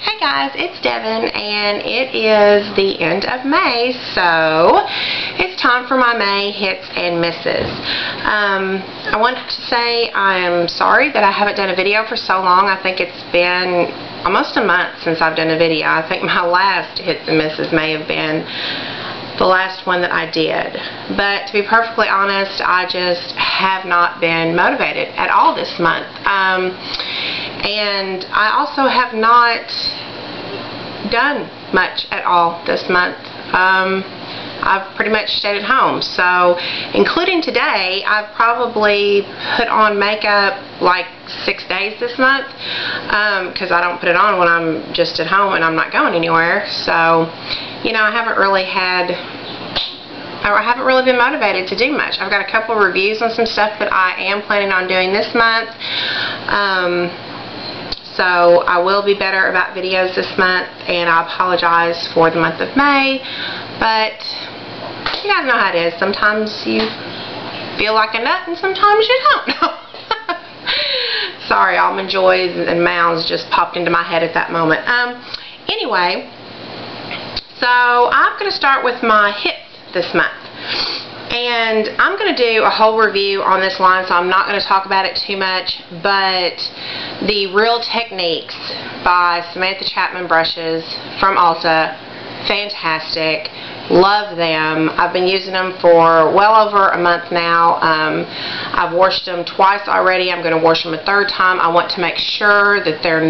Hey guys, it's Devin, and it is the end of May, so it's time for my May hits and misses. I wanted to say I am sorry that I haven't done a video for so long. I think it's been almost a month since I've done a video. I think my last hits and misses may have been the last one that I did. But to be perfectly honest, I just have not been motivated at all this month. And I also have not done much at all this month. I've pretty much stayed at home, so including today, I've probably put on makeup like 6 days this month, because I don't put it on when I'm just at home and I'm not going anywhere. So, you know, I haven't really been motivated to do much. I've got a couple of reviews on some stuff that I am planning on doing this month. So I will be better about videos this month, and I apologize for the month of May, but you guys know how it is. Sometimes you feel like a nut and sometimes you don't. Sorry, Almond Joys and Mounds just popped into my head at that moment. Anyway, so I'm going to start with my hits this month. And I'm going to do a whole review on this line, so I'm not going to talk about it too much, but the Real Techniques by Samantha Chapman brushes from Ulta, fantastic, love them. I've been using them for well over a month now. I've washed them twice already. I'm going to wash them a third time. I want to make sure that they're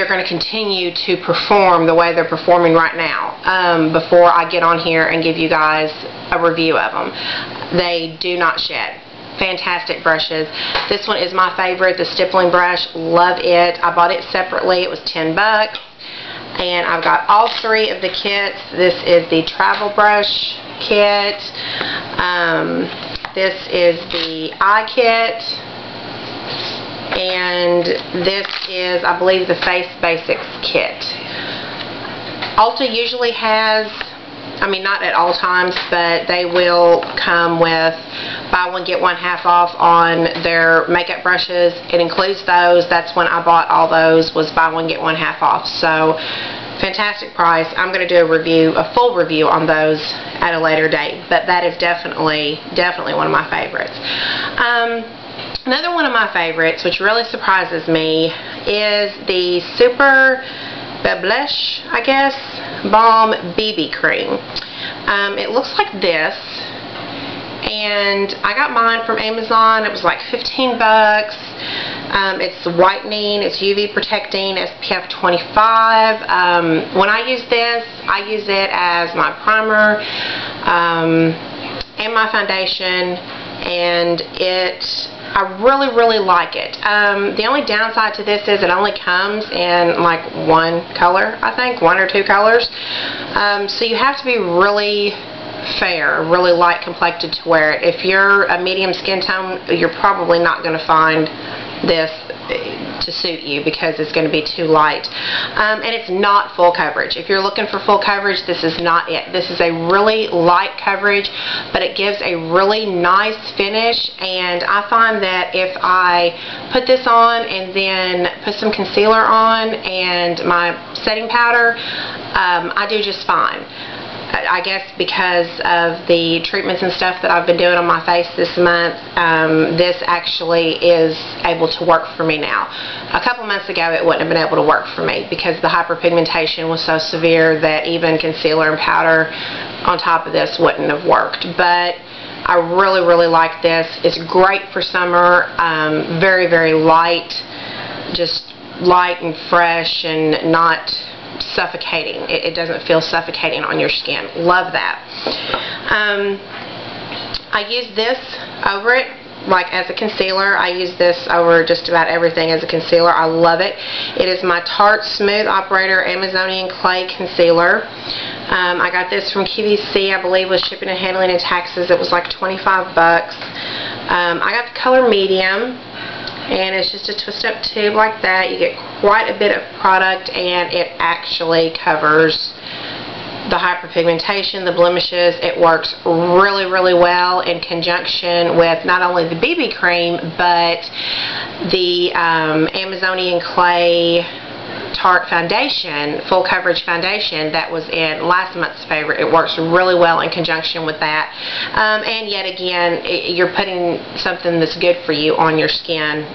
going to continue to perform the way they're performing right now, before I get on here and give you guys a review of them. They do not shed. Fantastic brushes. This one is my favorite, the stippling brush. Love it. I bought it separately. It was $10. And I've got all three of the kits. This is the travel brush kit. This is the eye kit. And this is, I believe, the Face Basics kit. Ulta usually has, I mean, not at all times, but they will come with buy one get one half off on their makeup brushes. It includes those. That's when I bought all those, was buy one get one half off. So fantastic price. I'm going to do a full review on those at a later date, but that is definitely one of my favorites. Another one of my favorites, which really surprises me, is the Super Blush, I guess, Balm BB Cream. It looks like this, and I got mine from Amazon. It was like 15 bucks. It's whitening, it's UV protecting, SPF 25. When I use this, I use it as my primer and my foundation, and I really like it. The only downside to this is it only comes in like one color, I think, one or two colors. So you have to be really fair, really light complected to wear it. If you're a medium skin tone, you're probably not going to find this to suit you because it's going to be too light. And it's not full coverage. If you're looking for full coverage, this is not it. This is a really light coverage, but it gives a really nice finish, and I find that if I put this on and then put some concealer on and my setting powder, I do just fine. I guess because of the treatments and stuff that I've been doing on my face this month, this actually is able to work for me now. A couple months ago, it wouldn't have been able to work for me because the hyperpigmentation was so severe that even concealer and powder on top of this wouldn't have worked. But I really like this. It's great for summer. Very light, just light and fresh and not suffocating. It doesn't feel suffocating on your skin. Love that. I use this over it like as a concealer. I use this over just about everything as a concealer. I love it. It is my Tarte Smooth Operator Amazonian Clay Concealer. I got this from QVC, I believe, with shipping and handling and taxes. It was like 25 bucks. I got the color medium, and it's just a twist-up tube like that. You get quite a bit of product, and it actually covers the hyperpigmentation, the blemishes. It works really, really well in conjunction with not only the BB cream, but the Amazonian Clay Tarte foundation, full coverage foundation that was in last month's favorite. It works really well in conjunction with that. And yet again, you're putting something that's good for you on your skin.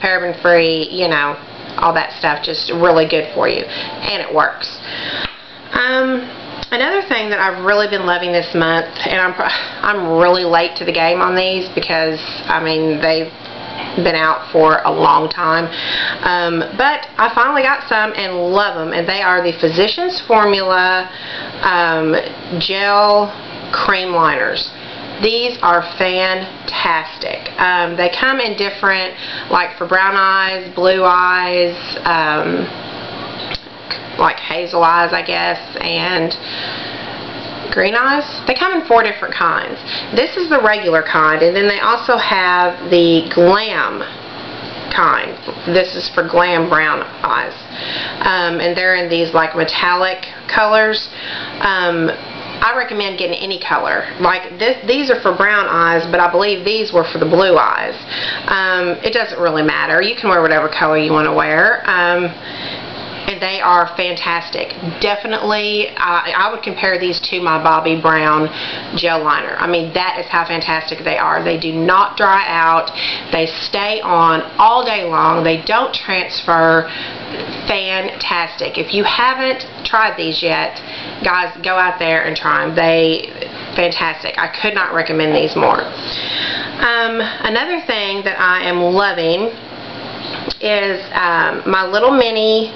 Paraben free, you know, all that stuff, just really good for you, and it works. Another thing that I've really been loving this month, and I'm really late to the game on these because, I mean, they've been out for a long time, but I finally got some and love them, and they are the Physicians Formula gel cream liners. These are fantastic. They come in different, like for brown eyes, blue eyes, like hazel eyes, I guess, and green eyes. They come in 4 different kinds. This is the regular kind, and then they also have the glam kind. This is for glam brown eyes, and they're in these like metallic colors. I recommend getting any color. Like these are for brown eyes, but I believe these were for the blue eyes. It doesn't really matter. You can wear whatever color you want to wear. And they are fantastic. Definitely, I would compare these to my Bobbi Brown gel liner. I mean, that is how fantastic they are. They do not dry out. They stay on all day long. They don't transfer. Fantastic. If you haven't tried these yet, guys, go out there and try them. Fantastic. I could not recommend these more. Another thing that I am loving is my little mini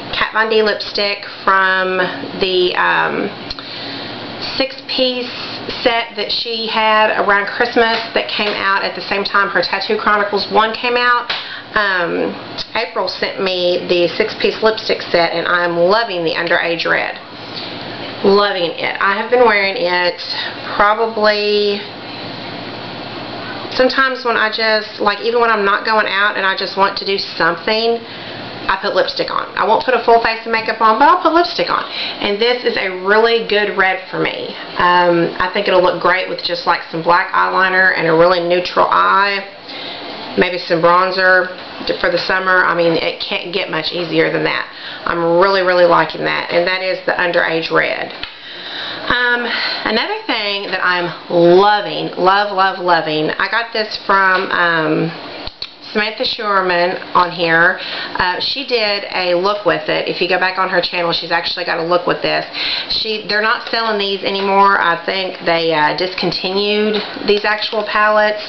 Kat Von D lipstick from the 6-piece set that she had around Christmas that came out at the same time her Tattoo Chronicles 1 came out. April sent me the 6-piece lipstick set, and I'm loving the Underage Red. Loving it. I have been wearing it probably sometimes when I just, like, even when I'm not going out and I just want to do something, I put lipstick on. I won't put a full face of makeup on, but I'll put lipstick on. And this is a really good red for me. I think it'll look great with just like some black eyeliner and a really neutral eye. Maybe some bronzer for the summer. I mean, it can't get much easier than that. I'm really, really liking that. And that is the Underage Red. Another thing that I'm loving, loving, I got this from Samantha Schuerman on here. She did a look with it. If you go back on her channel, she's actually got a look with this. They're not selling these anymore. I think they discontinued these actual palettes.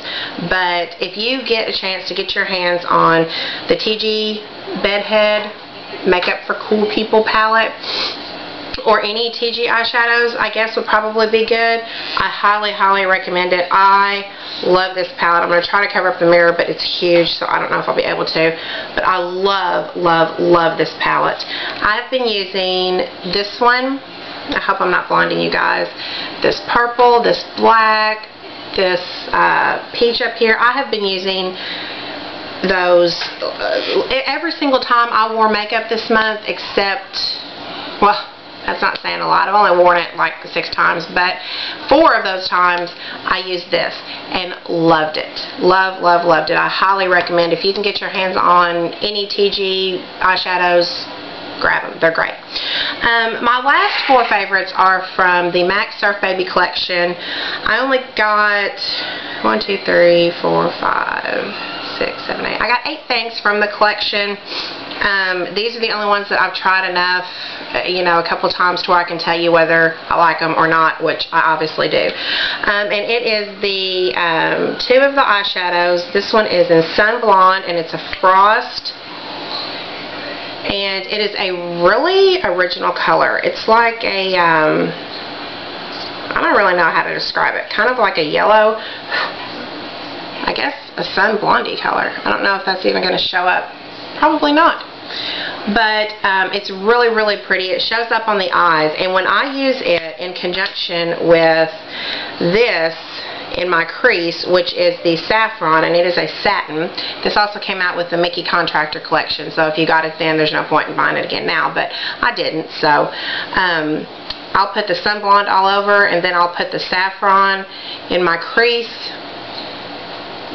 But if you get a chance to get your hands on the TG Bedhead Makeup for Cool People palette, or any TGI Shadows, I guess would probably be good. I highly, highly recommend it. I love this palette. I'm going to try to cover up the mirror, but it's huge, so I don't know if I'll be able to. But I love, love, love this palette. I've been using this one. I hope I'm not blinding you guys. This purple, this black, this peach up here. I have been using those every single time I wore makeup this month, except, well, that's not saying a lot. I've only worn it like 6 times, but 4 of those times I used this and loved it. Loved it. I highly recommend, if you can get your hands on any TG eyeshadows, grab them. They're great. My last 4 favorites are from the MAC Surf Baby collection. I only got 1, 2, 3, 4, 5, 6, 7, 8. I got 8 things from the collection. These are the only ones that I've tried enough, you know, a couple times to where I can tell you whether I like them or not, which I obviously do. And it is the 2 of the eyeshadows. This one is in Sun Blonde, and it's a frost. And it is a really original color. It's like a, I don't really know how to describe it. Kind of like a yellow, I guess a Sun Blondie color. I don't know if that's even going to show up. Probably not. But it's really, really pretty. It shows up on the eyes. And when I use it in conjunction with this in my crease, which is the Saffron, and it is a satin. This also came out with the Mickey Contractor collection, so if you got it then, there's no point in buying it again now, but I didn't, so I'll put the Sun Blonde all over, and then I'll put the Saffron in my crease.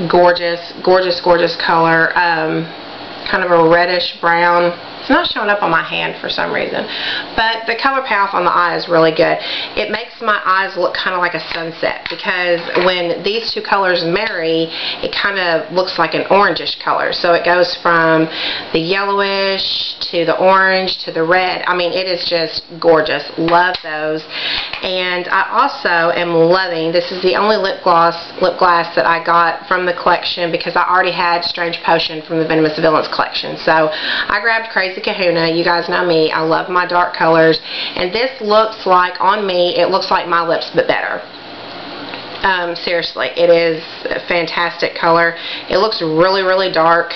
Gorgeous, gorgeous, gorgeous color. Kind of a reddish brown. It's not showing up on my hand for some reason, but the color payoff on the eye is really good. It makes my eyes look kind of like a sunset, because when these two colors marry, it kind of looks like an orangish color. So it goes from the yellowish to the orange to the red. I mean, it is just gorgeous. Love those. And I also am loving, this is the only lip glass that I got from the collection, because I already had Strange Potion from the Venomous Villains collection. So I grabbed Crazy Kahuna. You guys know me. I love my dark colors. And this looks like, on me, it looks like my lips, but better. Seriously, it is a fantastic color. It looks really, really dark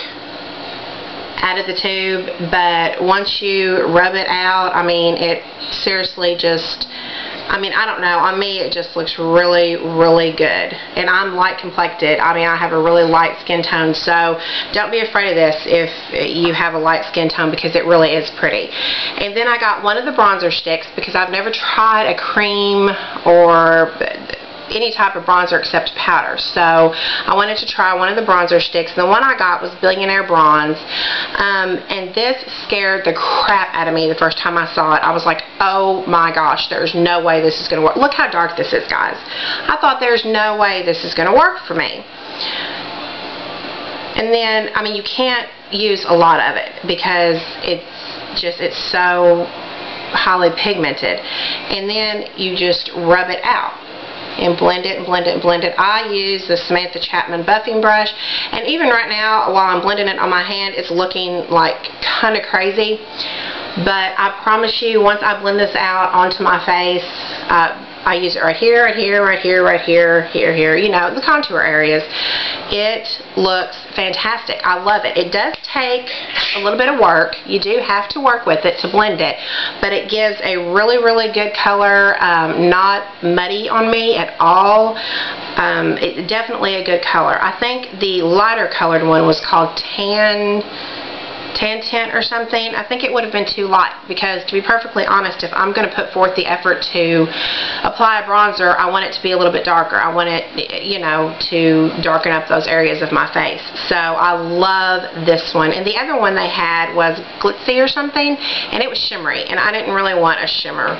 out of the tube, but once you rub it out, I mean, it seriously just, I mean, I don't know, on me it just looks really, really good. And I'm light complected. I mean, I have a really light skin tone, so don't be afraid of this if you have a light skin tone, because it really is pretty. And then I got one of the bronzer sticks, because I've never tried a cream or any type of bronzer except powder. So I wanted to try one of the bronzer sticks. The one I got was Billionaire Bronze. And this scared the crap out of me the first time I saw it. I was like, oh my gosh, there's no way this is going to work. Look how dark this is, guys. I thought there's no way this is going to work for me. And then, I mean, you can't use a lot of it, because it's so highly pigmented. And then you just rub it out and blend it and blend it and blend it. I use the Samantha Chapman buffing brush, and even right now while I'm blending it on my hand, it's looking like kind of crazy, but I promise you, once I blend this out onto my face, I use it right here, right here, right here, right here, here, you know, the contour areas. It looks fantastic. I love it. It does take a little bit of work. You do have to work with it to blend it, but it gives a really, really good color, not muddy on me at all. It's definitely a good color. I think the lighter colored one was called Tan Tint or something. I think it would have been too light, because to be perfectly honest, if I'm going to put forth the effort to apply a bronzer, I want it to be a little bit darker. I want it, you know, to darken up those areas of my face. So I love this one. And the other one they had was glitzy or something, and it was shimmery, and I didn't really want a shimmer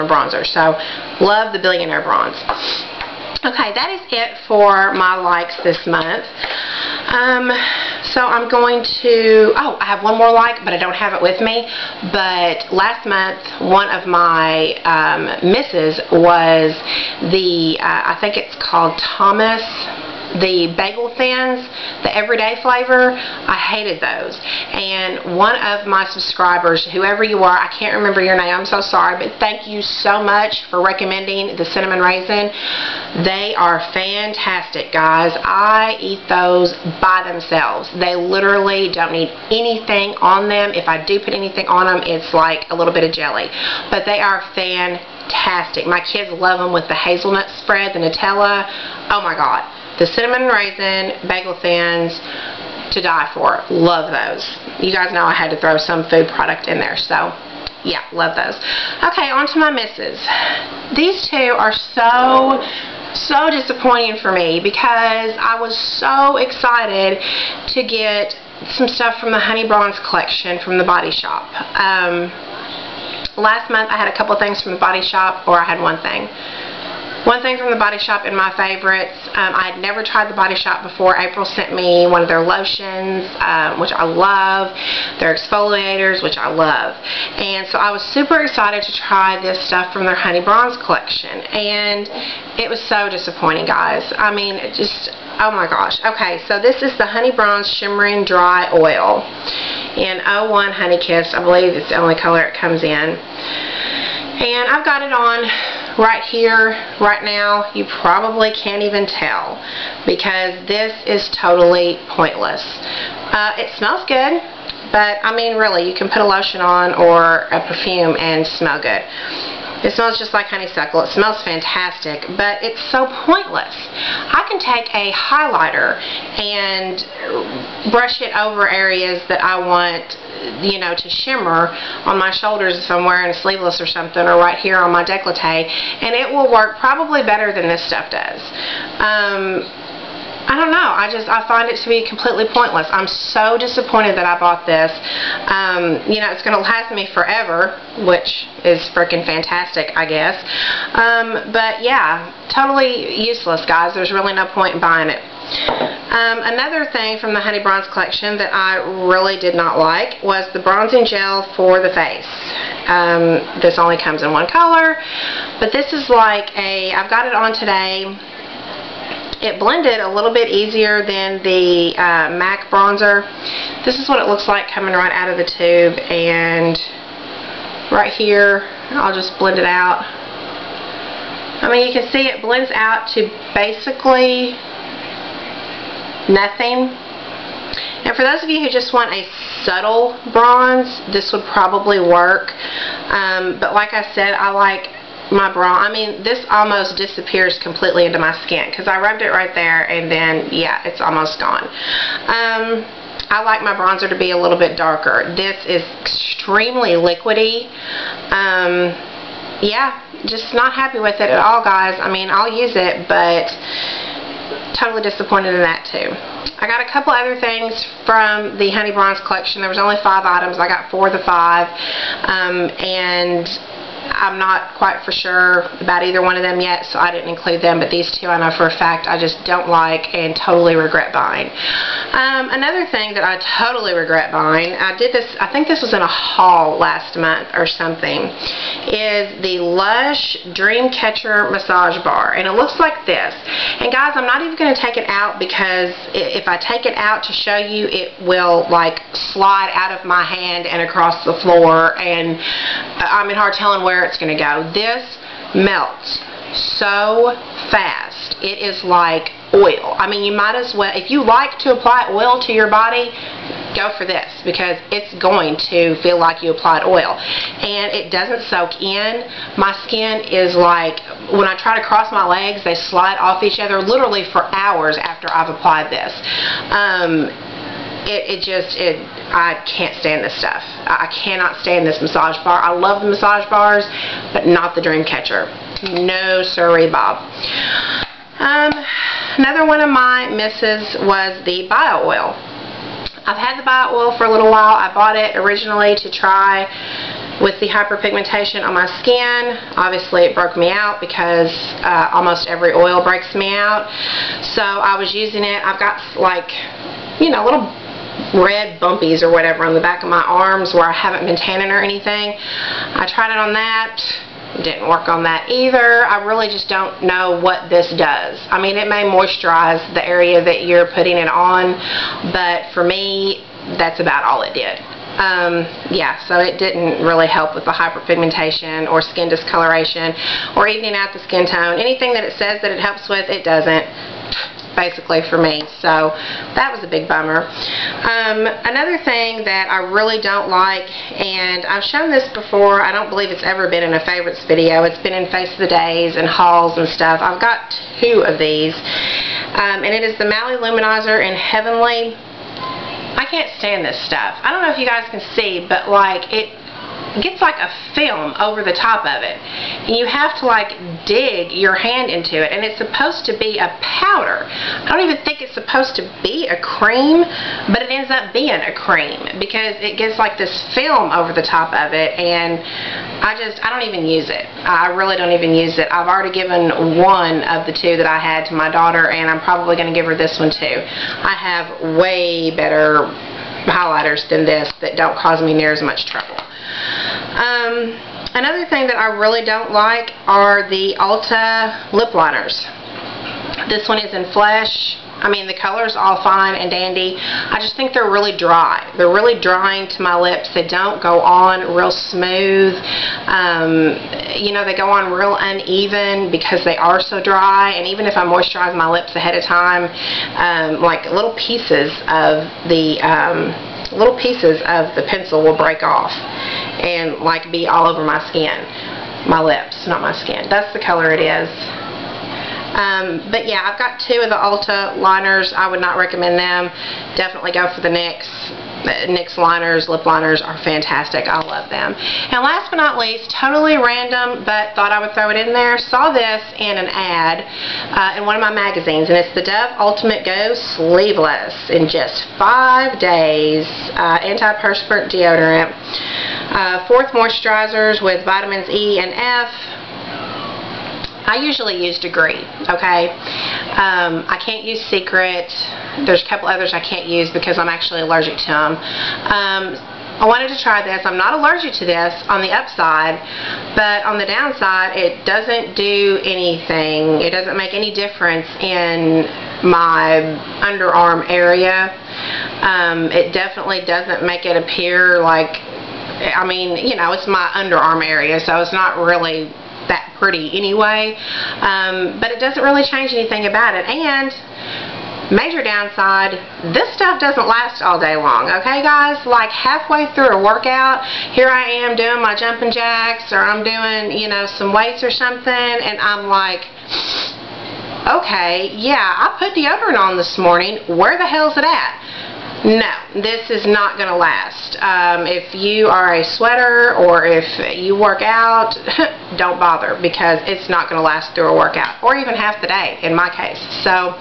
bronzer. So love the Billionaire Bronze. Okay, that is it for my likes this month. So I'm going to, I have one more like, but I don't have it with me. But last month, one of my misses was the, I think it's called Thomas, the bagel thins, the everyday flavor. I hated those. And one of my subscribers, whoever you are, I can't remember your name, I'm so sorry, but thank you so much for recommending the cinnamon raisin. They are fantastic, guys. I eat those by themselves. They literally don't need anything on them. If I do put anything on them, it's like a little bit of jelly. But they are fantastic. My kids love them with the hazelnut spread, the Nutella. Oh my God. The cinnamon raisin bagel thins, to die for. Love those. You guys know I had to throw some food product in there, so yeah, love those. Okay, on to my misses. These two are so disappointing for me, because I was so excited to get some stuff from the Honey Bronze collection from the Body Shop. Last month I had a couple things from the Body Shop, or I had one thing. One thing from the Body Shop in my favorites. I had never tried the Body Shop before. April sent me one of their lotions, which I love. Their exfoliators, which I love. And so I was super excited to try this stuff from their Honey Bronze collection. And it was so disappointing, guys. I mean, it just, oh my gosh. Okay, so this is the Honey Bronze Shimmering Dry Oil in 01 Honey Kiss. I believe it's the only color it comes in. And I've got it on right here, right now. You probably can't even tell, because this is totally pointless. It smells good, but I mean, really, you can put a lotion on or a perfume and smell good. It smells just like honeysuckle. It smells fantastic, but it's so pointless. I can take a highlighter and brush it over areas that I want, you know, to shimmer on my shoulders if I'm wearing a sleeveless or something, or right here on my décolleté, and it will work probably better than this stuff does. I don't know. I find it to be completely pointless. I'm so disappointed that I bought this. You know, it's going to last me forever, which is freaking fantastic, I guess. But yeah, totally useless, guys. There's really no point in buying it. Another thing from the Honey Bronze collection that I really did not like was the bronzing gel for the face. This only comes in one color, but this is like I've got it on today. It blended a little bit easier than the MAC bronzer. This is what it looks like coming right out of the tube, and right here I'll just blend it out. I mean, you can see it blends out to basically nothing. And for those of you who just want a subtle bronze, this would probably work. But like I said, I like my bronze. I mean, this almost disappears completely into my skin because I rubbed it right there, and then yeah, it's almost gone. I like my bronzer to be a little bit darker. This is extremely liquidy. Yeah, just not happy with it at all, guys. I mean, I'll use it, but totally disappointed in that too. I got a couple other things from the Honey Bronze collection. There was only 5 items. I got 4 of the 5, and I'm not quite for sure about either one of them yet, so I didn't include them, but these 2 I know for a fact I just don't like and totally regret buying. Another thing that I totally regret buying, I think this was in a haul last month or something, is the Lush Dreamcatcher massage bar, and it looks like this. And guys, I'm not even going to take it out because if I take it out to show you, it will like slide out of my hand and across the floor, and I'm in hard telling where it's going to go. This melts so fast. It is like oil. I mean, you might as well, if you like to apply oil to your body, go for this, because it's going to feel like you applied oil, and it doesn't soak in. My skin is like, when I try to cross my legs, they slide off each other literally for hours after I've applied this. I can't stand this stuff. I cannot stand this massage bar. I love the massage bars, but not the Dreamcatcher. No siree, Bob. Another one of my misses was the bio oil. I've had the bio oil for a little while. I bought it originally to try with the hyperpigmentation on my skin. Obviously it broke me out because almost every oil breaks me out. So I was using it. I've got like, you know, little red bumpies or whatever on the back of my arms where I haven't been tanning or anything. I tried it on that. Didn't work on that either. I really just don't know what this does. I mean, it may moisturize the area that you're putting it on, but for me, that's about all it did. Yeah, so it didn't really help with the hyperpigmentation or skin discoloration or evening out the skin tone. Anything that it says that it helps with, it doesn't, basically, for me. So that was a big bummer. Another thing that I really don't like, and I've shown this before, I don't believe it's ever been in a favorites video. It's been in Face of the Days and hauls and stuff. I've got 2 of these, and it is the Mally Luminizer in Heavenly. I can't stand this stuff. I don't know if you guys can see, but like it gets like a film over the top of it, and you have to like dig your hand into it, and it's supposed to be a powder. I don't even think it's supposed to be a cream, but it ends up being a cream because it gets like this film over the top of it, and I don't even use it. I really don't even use it. I've already given 1 of the 2 that I had to my daughter, and I'm probably going to give her this one too. I have way better highlighters than this that don't cause me near as much trouble. Another thing that I really don't like are the Ulta Lip Liners. This one is in Flesh. I mean, the color's all fine and dandy. I just think they're really dry. They're really drying to my lips. They don't go on real smooth. You know, they go on real uneven because they are so dry. And even if I moisturize my lips ahead of time, like little pieces of the pencil will break off and like be all over my skin. my lips, not my skin. That's the color it is. But yeah, I've got 2 of the Ulta liners. I would not recommend them. Definitely go for the NYX. NYX liners, lip liners are fantastic. I love them. And last but not least, totally random, but thought I would throw it in there. Saw this in an ad in one of my magazines, and it's the Dove Ultimate Go Sleeveless in just 5 days. Antiperspirant deodorant. 4th moisturizers with vitamins E and F. I usually use Degree, okay? I can't use Secret. There's a couple others I can't use because I'm actually allergic to them. I wanted to try this. I'm not allergic to this on the upside, but on the downside, it doesn't do anything. It doesn't make any difference in my underarm area. It definitely doesn't make it appear like, I mean, you know, it's my underarm area, so it's not really that pretty anyway, but it doesn't really change anything about it. And major downside, this stuff doesn't last all day long, okay guys? Like halfway through a workout, here I am doing my jumping jacks, or I'm doing, you know, some weights or something, and I'm like, okay, yeah, I put deodorant on this morning, where the hell's it at? No, this is not going to last. If you are a sweater or if you work out, don't bother, because it's not going to last through a workout, or even half the day in my case. So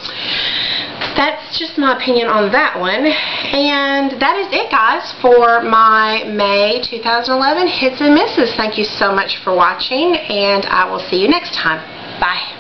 that's just my opinion on that one. And that is it, guys, for my May 2011 hits and misses. Thank you so much for watching, and I will see you next time. Bye.